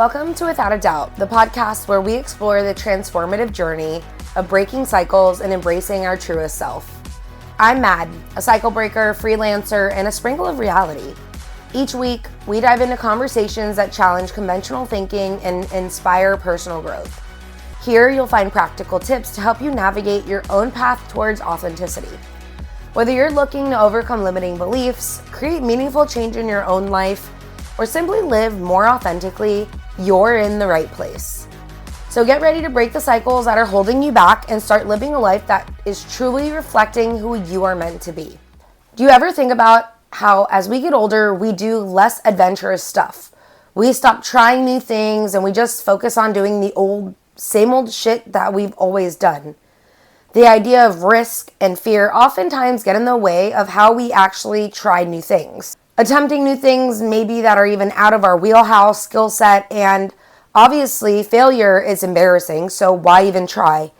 Welcome to Without a Doubt, the podcast where we explore the transformative journey of breaking cycles and embracing our truest self. I'm Mad, a cycle breaker, freelancer, and a sprinkle of reality. Each week, we dive into conversations that challenge conventional thinking and inspire personal growth. Here, you'll find practical tips to help you navigate your own path towards authenticity. Whether you're looking to overcome limiting beliefs, create meaningful change in your own life, or simply live more authentically, you're in the right place. So get ready to break the cycles that are holding you back and start living a life that is truly reflecting who you are meant to be. Do you ever think about how as we get older, we do less adventurous stuff? We stop trying new things and we just focus on doing the same old shit that we've always done. The idea of risk and fear oftentimes get in the way of how we actually try new things. Attempting new things maybe that are even out of our wheelhouse skill set, and obviously failure is embarrassing, so why even try?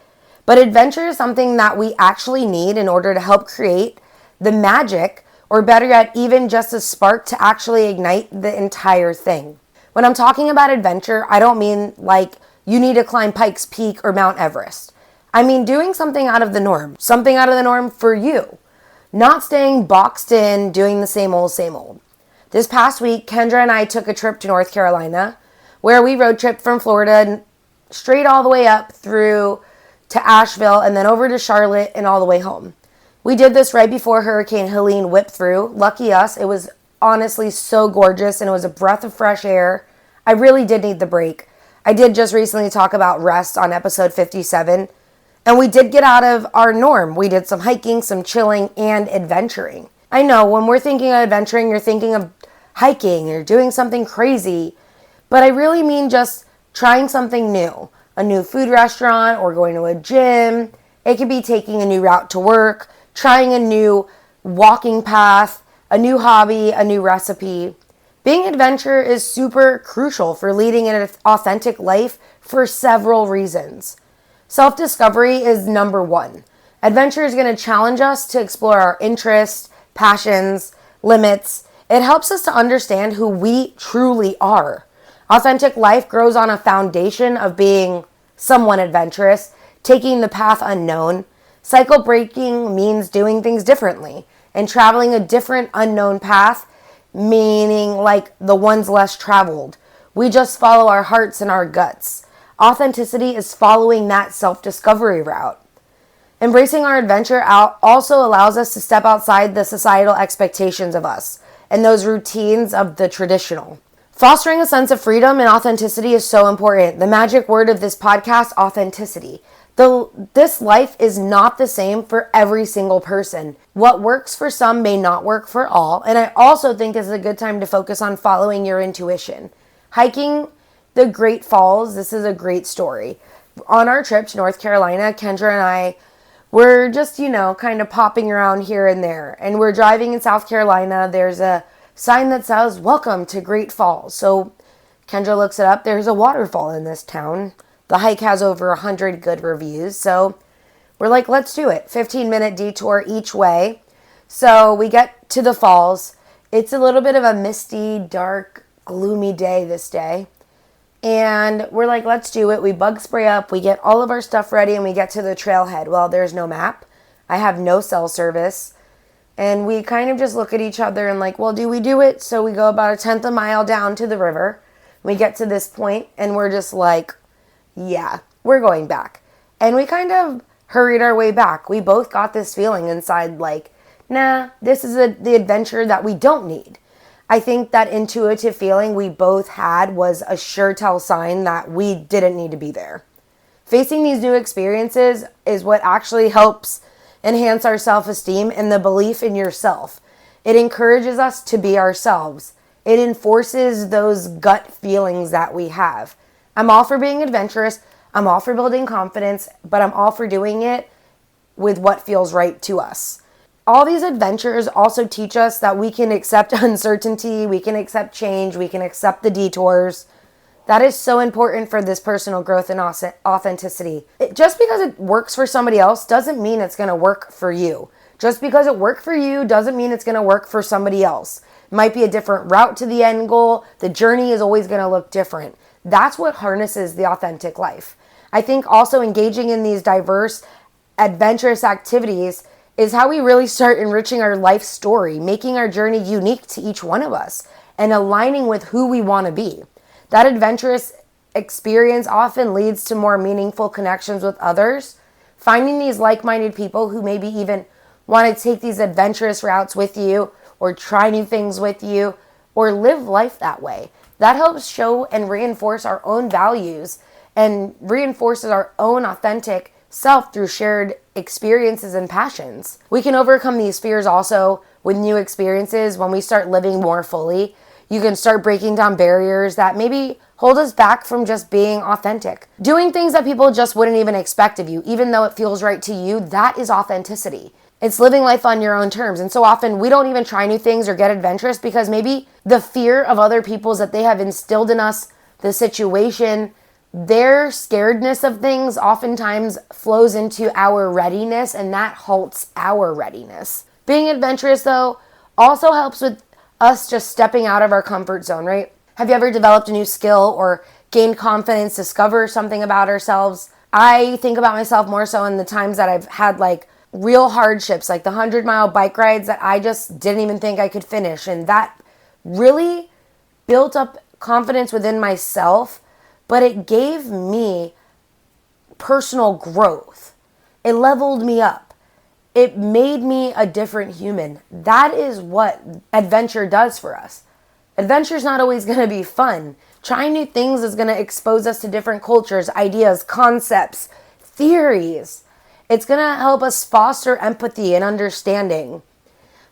But adventure is something that we actually need in order to help create the magic, or better yet, even just a spark to actually ignite the entire thing. When I'm talking about adventure, I don't mean like you need to climb Pikes Peak or Mount Everest. I mean doing something out of the norm for you. Not staying boxed in, doing the same old. This past week, Kendra and I took a trip to North Carolina, where we road tripped from Florida straight all the way up through to Asheville and then over to Charlotte and all the way home. We did this right before Hurricane Helene whipped through. Lucky us, it was honestly so gorgeous and it was a breath of fresh air. I really did need the break. I did just recently talk about rest on episode 57. And we did get out of our norm. We did some hiking, some chilling, and adventuring. I know when we're thinking of adventuring, you're thinking of hiking or doing something crazy. But I really mean just trying something new. A new food restaurant or going to a gym. It could be taking a new route to work, trying a new walking path, a new hobby, a new recipe. Being adventurous is super crucial for leading an authentic life for several reasons. Self-discovery is number one. Adventure is going to challenge us to explore our interests, passions, limits. It helps us to understand who we truly are. Authentic life grows on a foundation of being somewhat adventurous, taking the path unknown. Cycle breaking means doing things differently and traveling a different unknown path, meaning like the ones less traveled. We just follow our hearts and our guts. Authenticity is following that self-discovery route. Embracing our adventure out also allows us to step outside the societal expectations of us and those routines of the traditional. Fostering a sense of freedom and authenticity is so important. The magic word of this podcast, authenticity. This life is not the same for every single person. What works for some may not work for all, and I also think this is a good time to focus on following your intuition. Hiking the Great Falls, this is a great story. On our trip to North Carolina, Kendra and I were just, kind of popping around here and there. And we're driving in South Carolina. There's a sign that says, "Welcome to Great Falls." So Kendra looks it up. There's a waterfall in this town. The hike has over 100 good reviews. So we're like, let's do it. 15-minute detour each way. So we get to the falls. It's a little bit of a misty, dark, gloomy day this day. And we're like, let's do it. We bug spray up. We get all of our stuff ready and we get to the trailhead. Well, there's no map. I have no cell service. And we kind of just look at each other and like, well, do we do it? So we go about 1/10 a mile down to the river. We get to this point and we're just like, yeah, we're going back. And we kind of hurried our way back. We both got this feeling inside like, nah, this is the adventure that we don't need. I think that intuitive feeling we both had was a sure tell sign that we didn't need to be there. Facing these new experiences is what actually helps enhance our self-esteem and the belief in yourself. It encourages us to be ourselves. It enforces those gut feelings that we have. I'm all for being adventurous. I'm all for building confidence, but I'm all for doing it with what feels right to us. All these adventures also teach us that we can accept uncertainty, we can accept change, we can accept the detours. That is so important for this personal growth and authenticity. Just because it works for somebody else doesn't mean it's going to work for you. Just because it worked for you doesn't mean it's going to work for somebody else. It might be a different route to the end goal. The journey is always going to look different. That's what harnesses the authentic life. I think also engaging in these diverse, adventurous activities is how we really start enriching our life story, making our journey unique to each one of us and aligning with who we want to be. That adventurous experience often leads to more meaningful connections with others. Finding these like-minded people who maybe even want to take these adventurous routes with you or try new things with you or live life that way. That helps show and reinforce our own values and reinforces our own authentic self through shared experiences and passions. We can overcome these fears also with new experiences when we start living more fully. You can start breaking down barriers that maybe hold us back from just being authentic. Doing things that people just wouldn't even expect of you, even though it feels right to you, that is authenticity. It's living life on your own terms. And so often we don't even try new things or get adventurous because maybe the fear of other people's that they have instilled in us, the situation, their scaredness of things oftentimes flows into our readiness, and that halts our readiness. Being adventurous, though, also helps with us just stepping out of our comfort zone, right? Have you ever developed a new skill or gained confidence, discover something about ourselves? I think about myself more so in the times that I've had like real hardships, like the 100-mile bike rides that I just didn't even think I could finish. And that really built up confidence within myself, but it gave me personal growth. It leveled me up. It made me a different human. That is what adventure does for us. Adventure is not always going to be fun. Trying new things is going to expose us to different cultures, ideas, concepts, theories. It's going to help us foster empathy and understanding.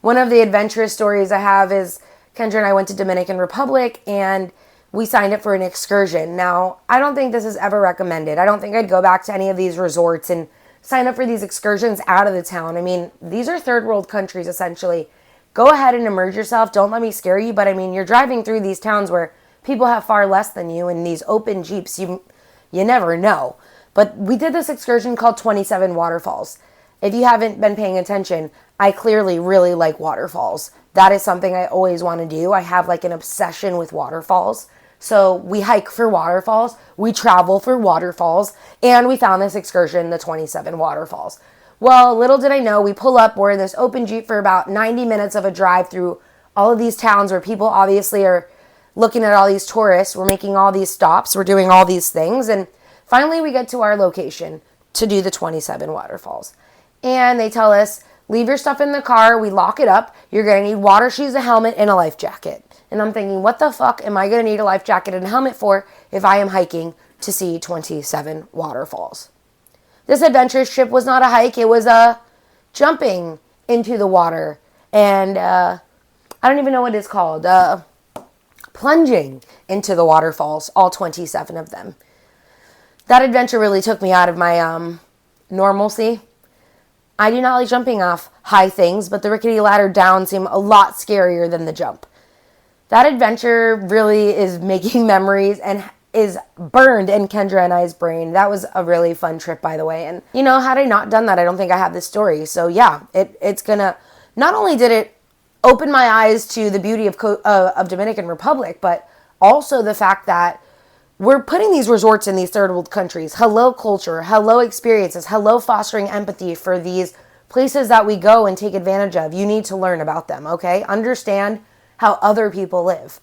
One of the adventurous stories I have is Kendra and I went to Dominican Republic and we signed up for an excursion. Now, I don't think this is ever recommended. I don't think I'd go back to any of these resorts and sign up for these excursions out of the town. I mean, these are third world countries essentially. Go ahead and immerse yourself. Don't let me scare you. But I mean, you're driving through these towns where people have far less than you in these open Jeeps. You never know. But we did this excursion called 27 Waterfalls. If you haven't been paying attention, I clearly really like waterfalls. That is something I always want to do. I have like an obsession with waterfalls. So we hike for waterfalls, we travel for waterfalls, and we found this excursion, the 27 Waterfalls. Well, little did I know, we pull up, we're in this open Jeep for about 90 minutes of a drive through all of these towns where people obviously are looking at all these tourists. We're making all these stops, we're doing all these things, and finally we get to our location to do the 27 Waterfalls. And they tell us, leave your stuff in the car, we lock it up, you're going to need water shoes, a helmet, and a life jacket. And I'm thinking, what the fuck am I going to need a life jacket and a helmet for if I am hiking to see 27 waterfalls? This adventurous trip was not a hike, it was a jumping into the water. And I don't even know what it's called. Plunging into the waterfalls, all 27 of them. That adventure really took me out of my normalcy. I do not like jumping off high things, but the rickety ladder down seemed a lot scarier than the jump. That adventure really is making memories and is burned in Kendra and I's brain. That was a really fun trip, by the way. And, you know, had I not done that, I don't think I have this story. So, yeah, it's going to, not only did it open my eyes to the beauty of Dominican Republic, but also the fact that we're putting these resorts in these third world countries. Hello culture, hello experiences, hello fostering empathy for these places that we go and take advantage of. You need to learn about them, okay? Understand how other people live.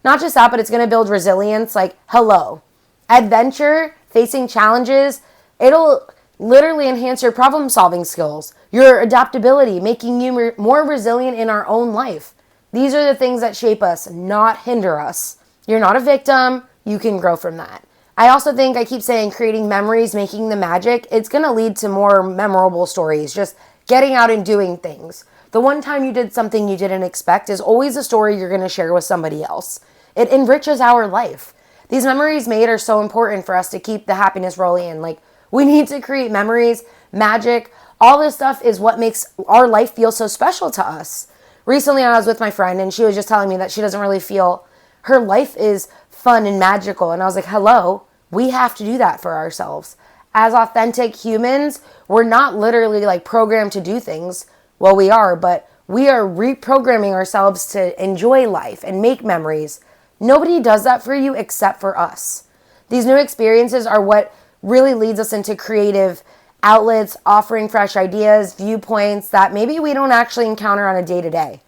Not just that, but it's going to build resilience. Like, hello. Adventure, facing challenges, it'll literally enhance your problem solving skills, your adaptability, making you more resilient in our own life. These are the things that shape us, not hinder us. You're not a victim. You can grow from that. I also think, I keep saying, creating memories, making the magic, it's going to lead to more memorable stories. Just getting out and doing things. The one time you did something you didn't expect is always a story you're going to share with somebody else. It enriches our life. These memories made are so important for us to keep the happiness rolling in. Like, we need to create memories, magic. All this stuff is what makes our life feel so special to us. Recently, I was with my friend and she was just telling me that she doesn't really feel her life is fun and magical. And I was like, hello, we have to do that for ourselves. As authentic humans, we're not literally like programmed to do things. Well, we are, but we are reprogramming ourselves to enjoy life and make memories. Nobody does that for you except for us. These new experiences are what really leads us into creative outlets, offering fresh ideas, viewpoints that maybe we don't actually encounter on a day-to-day.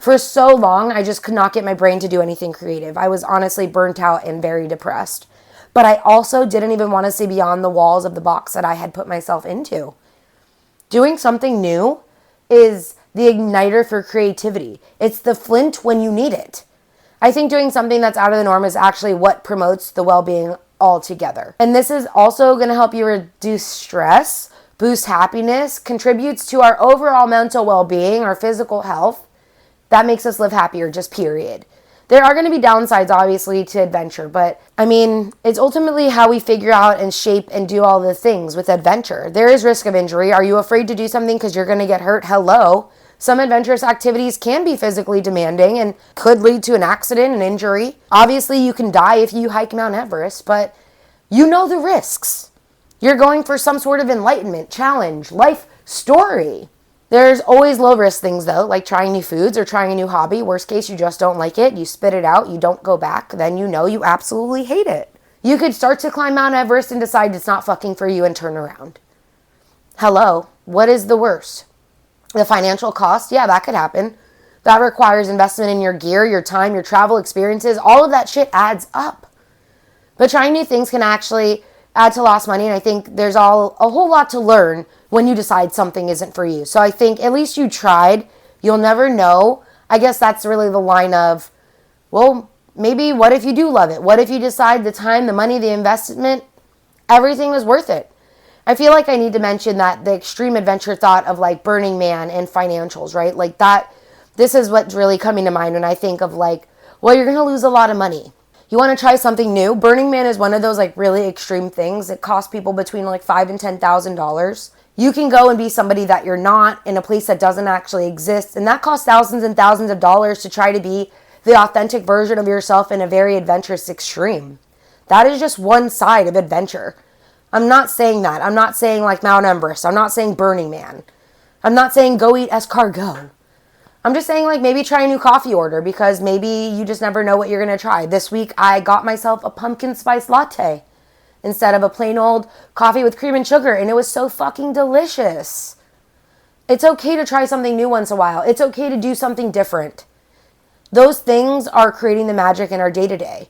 For so long, I just could not get my brain to do anything creative. I was honestly burnt out and very depressed. But I also didn't even want to see beyond the walls of the box that I had put myself into. Doing something new is the igniter for creativity. It's the flint when you need it. I think doing something that's out of the norm is actually what promotes the well-being altogether. And this is also going to help you reduce stress, boost happiness, contributes to our overall mental well-being, our physical health. That makes us live happier, just period. There are going to be downsides, obviously, to adventure, but I mean, it's ultimately how we figure out and shape and do all the things with adventure. There is risk of injury. Are you afraid to do something because you're going to get hurt? Hello. Some adventurous activities can be physically demanding and could lead to an accident, an injury. Obviously, you can die if you hike Mount Everest, but you know the risks. You're going for some sort of enlightenment, challenge, life story. There's always low-risk things, though, like trying new foods or trying a new hobby. Worst case, you just don't like it. You spit it out. You don't go back. Then you know you absolutely hate it. You could start to climb Mount Everest and decide it's not fucking for you and turn around. Hello, what is the worst? The financial cost? Yeah, that could happen. That requires investment in your gear, your time, your travel experiences. All of that shit adds up. But trying new things can actually add to lost money, and I think there's a whole lot to learn when you decide something isn't for you. So I think at least you tried. You'll never know. I guess that's really the line of, well, maybe what if you do love it? What if you decide the time, the money, the investment, everything was worth it? I feel like I need to mention that the extreme adventure thought of like Burning Man and financials, right? Like that, this is what's really coming to mind when I think of like, well, you're going to lose a lot of money. You want to try something new? Burning Man is one of those like really extreme things. It costs people between like $5,000 and $10,000. You can go and be somebody that you're not in a place that doesn't actually exist. And that costs thousands and thousands of dollars to try to be the authentic version of yourself in a very adventurous extreme. That is just one side of adventure. I'm not saying that. I'm not saying like Mount Everest. I'm not saying Burning Man. I'm not saying go eat escargot. I'm just saying like maybe try a new coffee order because maybe you just never know what you're going to try. This week I got myself a pumpkin spice latte instead of a plain old coffee with cream and sugar, and it was so fucking delicious. It's okay to try something new once in a while. It's okay to do something different. Those things are creating the magic in our day-to-day.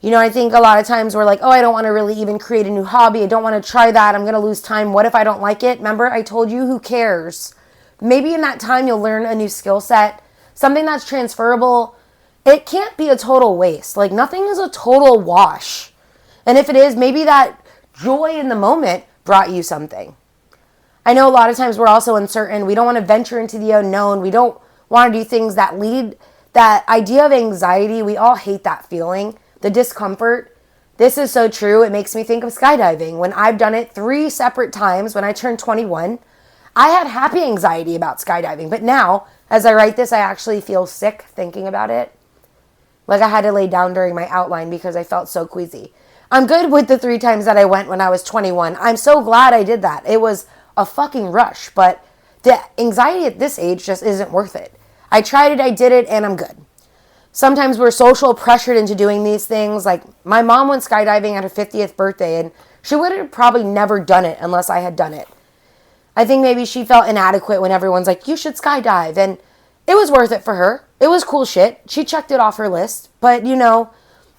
You know, I think a lot of times we're like, oh, I don't want to really even create a new hobby. I don't want to try that. I'm going to lose time. What if I don't like it? Remember, I told you, who cares? Maybe in that time you'll learn a new skill set, something that's transferable. It can't be a total waste. Like nothing is a total wash. And if it is, maybe that joy in the moment brought you something. I know a lot of times we're also uncertain. We don't want to venture into the unknown. We don't want to do things that lead that idea of anxiety. We all hate that feeling, the discomfort. This is so true. It makes me think of skydiving. When I've done it 3 separate times when I turned 21, I had happy anxiety about skydiving. But now, as I write this, I actually feel sick thinking about it. Like I had to lay down during my outline because I felt so queasy. I'm good with the 3 times that I went when I was 21. I'm so glad I did that. It was a fucking rush, but the anxiety at this age just isn't worth it. I tried it, I did it, and I'm good. Sometimes we're social pressured into doing these things. Like my mom went skydiving at her 50th birthday, and she would have probably never done it unless I had done it. I think maybe she felt inadequate when everyone's like, you should skydive, and it was worth it for her. It was cool shit. She checked it off her list, but you know,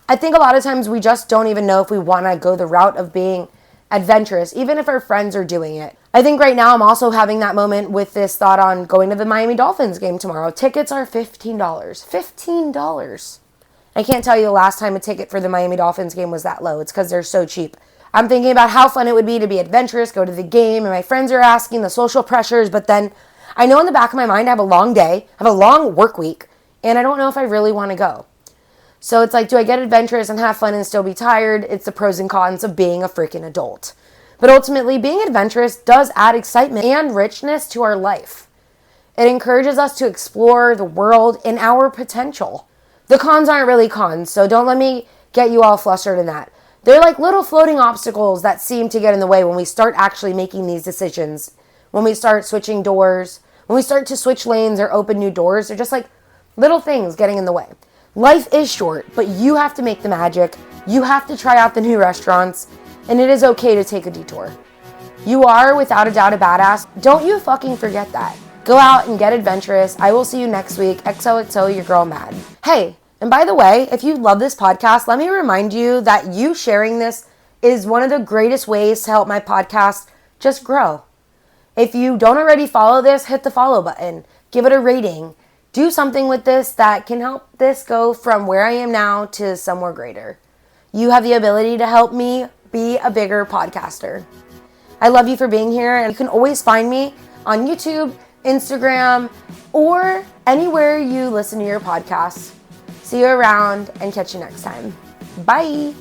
I think a lot of times we just don't even know if we want to go the route of being adventurous, even if our friends are doing it. I think right now I'm also having that moment with this thought on going to the Miami Dolphins game tomorrow. Tickets are $15. $15. I can't tell you the last time a ticket for the Miami Dolphins game was that low. It's because they're so cheap. I'm thinking about how fun it would be to be adventurous, go to the game, and my friends are asking the social pressures, but then I know in the back of my mind I have a long day, I have a long work week, and I don't know if I really want to go. So it's like, do I get adventurous and have fun and still be tired? It's the pros and cons of being a freaking adult. But ultimately, being adventurous does add excitement and richness to our life. It encourages us to explore the world and our potential. The cons aren't really cons, so don't let me get you all flustered in that. They're like little floating obstacles that seem to get in the way when we start actually making these decisions. When we start switching doors, when we start to switch lanes or open new doors, they're just like little things getting in the way. Life is short, but you have to make the magic. You have to try out the new restaurants, and it is okay to take a detour. You are, without a doubt, a badass. Don't you fucking forget that. Go out and get adventurous. I will see you next week. XOXO, your girl Mad. Hey, and by the way, if you love this podcast, let me remind you that you sharing this is one of the greatest ways to help my podcast just grow. If you don't already follow this, hit the follow button. Give it a rating. Do something with this that can help this go from where I am now to somewhere greater. You have the ability to help me be a bigger podcaster. I love you for being here, and you can always find me on YouTube, Instagram, or anywhere you listen to your podcasts. See you around and catch you next time. Bye.